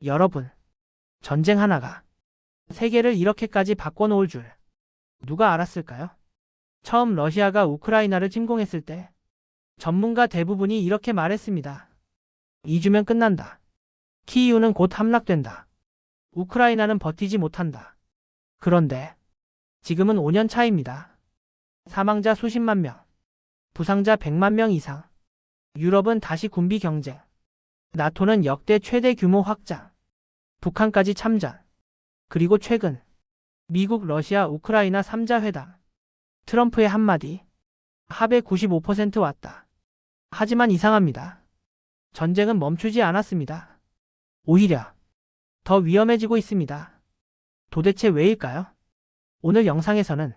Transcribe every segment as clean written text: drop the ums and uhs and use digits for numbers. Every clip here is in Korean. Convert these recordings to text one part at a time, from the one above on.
여러분, 전쟁 하나가 세계를 이렇게까지 바꿔놓을 줄 누가 알았을까요? 처음 러시아가 우크라이나를 침공했을 때 전문가 대부분이 이렇게 말했습니다. 2주면 끝난다. 키이우는 곧 함락된다. 우크라이나는 버티지 못한다. 그런데 지금은 5년 차입니다. 사망자 수십만 명, 부상자 100만 명 이상. 유럽은 다시 군비 경쟁. 나토는 역대 최대 규모 확장. 북한까지 참전. 그리고 최근 미국, 러시아, 우크라이나 3자 회담. 트럼프의 한마디. 합의 95% 왔다. 하지만 이상합니다. 전쟁은 멈추지 않았습니다. 오히려 더 위험해지고 있습니다. 도대체 왜일까요? 오늘 영상에서는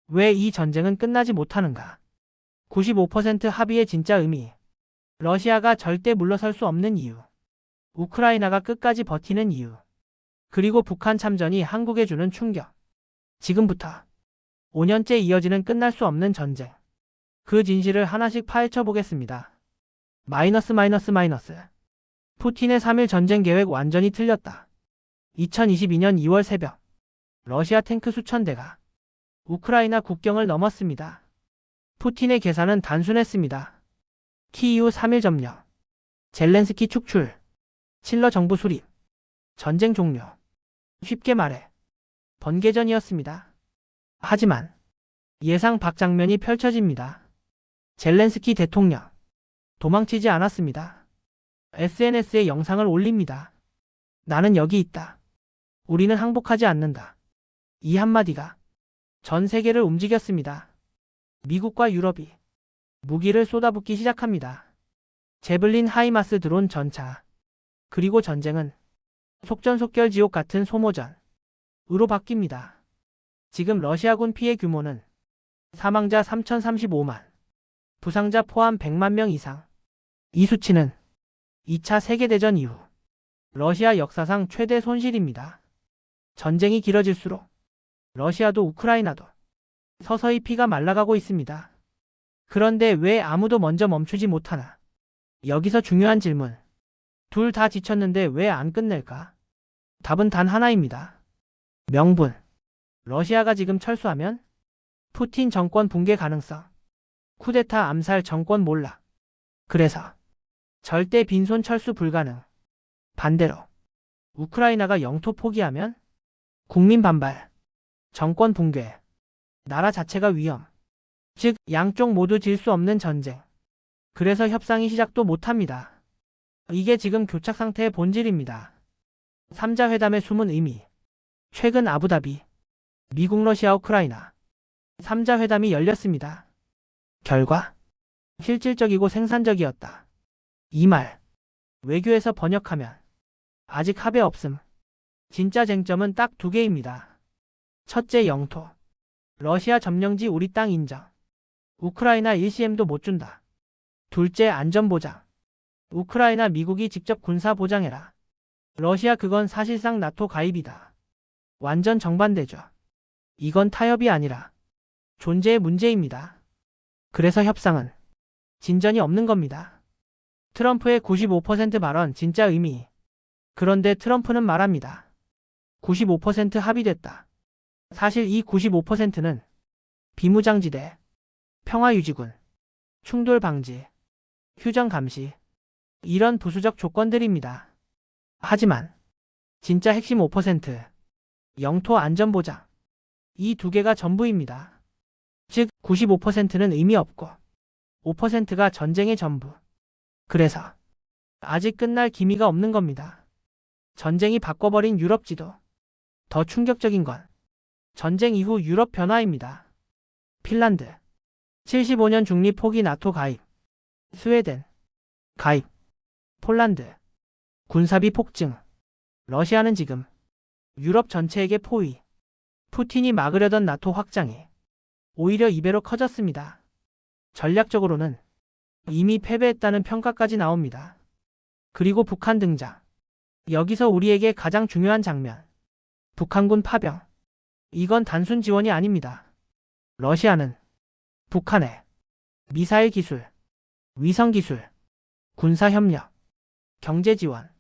왜 이 전쟁은 끝나지 못하는가? 95% 합의의 진짜 의미. 러시아가 절대 물러설 수 없는 이유. 우크라이나가 끝까지 버티는 이유. 그리고 북한 참전이 한국에 주는 충격. 지금부터 5년째 이어지는 끝날 수 없는 전쟁. 그 진실을 하나씩 파헤쳐 보겠습니다. 마이너스. 푸틴의 3일 전쟁 계획 완전히 틀렸다. 2022년 2월 새벽 러시아 탱크 수천 대가 우크라이나 국경을 넘었습니다. 푸틴의 계산은 단순했습니다. 키이우 3일 점령, 젤렌스키 축출, 칠러 정부 수립, 전쟁 종료. 쉽게 말해 번개전이었습니다. 하지만 예상 밖 장면이 펼쳐집니다. 젤렌스키 대통령 도망치지 않았습니다. SNS에 영상을 올립니다. 나는 여기 있다. 우리는 항복하지 않는다. 이 한마디가 전 세계를 움직였습니다. 미국과 유럽이 무기를 쏟아붓기 시작합니다. 제블린 하이마스 드론 전차. 그리고 전쟁은 속전속결 지옥 같은 소모전으로 바뀝니다. 지금 러시아군 피해 규모는 사망자 3,035만, 부상자 포함 100만 명 이상. 이 수치는 2차 세계대전 이후 러시아 역사상 최대 손실입니다. 전쟁이 길어질수록 러시아도 우크라이나도 서서히 피가 말라가고 있습니다. 그런데 왜 아무도 먼저 멈추지 못하나? 여기서 중요한 질문. 둘 다 지쳤는데 왜 안 끝낼까? 답은 단 하나입니다. 명분. 러시아가 지금 철수하면 푸틴 정권 붕괴 가능성. 쿠데타, 암살, 정권 몰락. 그래서 절대 빈손 철수 불가능. 반대로 우크라이나가 영토 포기하면 국민 반발, 정권 붕괴, 나라 자체가 위험. 즉 양쪽 모두 질 수 없는 전쟁. 그래서 협상이 시작도 못합니다. 이게 지금 교착 상태의 본질입니다. 3자 회담의 숨은 의미. 최근 아부다비, 미국, 러시아, 우크라이나 3자 회담이 열렸습니다. 결과 실질적이고 생산적이었다. 이 말 외교에서 번역하면 아직 합의 없음. 진짜 쟁점은 딱 두 개입니다. 첫째, 영토. 러시아 점령지 우리 땅 인정. 우크라이나 일시엠도 못 준다. 둘째, 안전보장. 우크라이나 미국이 직접 군사 보장해라. 러시아 그건 사실상 나토 가입이다. 완전 정반대죠. 이건 타협이 아니라 존재의 문제입니다. 그래서 협상은 진전이 없는 겁니다. 트럼프의 95% 발언 진짜 의미. 그런데 트럼프는 말합니다. 95% 합의됐다. 사실 이 95%는 비무장지대, 평화유지군, 충돌 방지, 휴전 감시 이런 부수적 조건들입니다. 하지만 진짜 핵심 5%, 영토 안전보장 이 두 개가 전부입니다. 즉 95%는 의미 없고 5%가 전쟁의 전부. 그래서 아직 끝날 기미가 없는 겁니다. 전쟁이 바꿔버린 유럽 지도. 더 충격적인 건 전쟁 이후 유럽 변화입니다. 핀란드 75년 중립 포기 나토 가입. 스웨덴 가입. 폴란드 군사비 폭증. 러시아는 지금 유럽 전체에게 포위. 푸틴이 막으려던 나토 확장이 오히려 2배로 커졌습니다. 전략적으로는 이미 패배했다는 평가까지 나옵니다. 그리고 북한 등장. 여기서 우리에게 가장 중요한 장면. 북한군 파병. 이건 단순 지원이 아닙니다. 러시아는 북한에 미사일 기술, 위성 기술, 군사 협력, 경제 지원,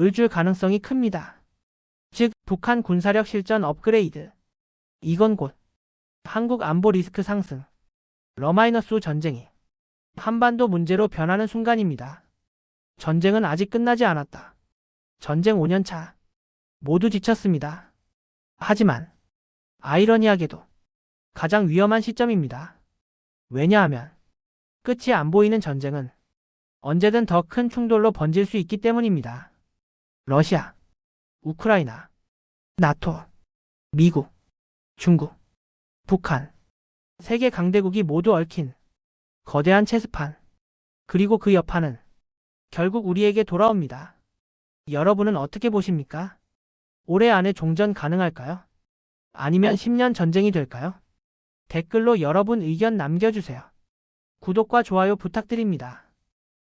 줄 가능성이 큽니다. 즉, 북한 군사력 실전 업그레이드. 이건 곧 한국 안보 리스크 상승, 러마이너스 전쟁이 한반도 문제로 변하는 순간입니다. 전쟁은 아직 끝나지 않았다. 전쟁 5년차. 모두 지쳤습니다. 하지만 아이러니하게도 가장 위험한 시점입니다. 왜냐하면 끝이 안 보이는 전쟁은 언제든 더 큰 충돌로 번질 수 있기 때문입니다. 러시아, 우크라이나, 나토, 미국, 중국, 북한, 세계 강대국이 모두 얽힌 거대한 체스판. 그리고 그 여파는 결국 우리에게 돌아옵니다. 여러분은 어떻게 보십니까? 올해 안에 종전 가능할까요? 아니면 10년 전쟁이 될까요? 댓글로 여러분 의견 남겨주세요. 구독과 좋아요 부탁드립니다.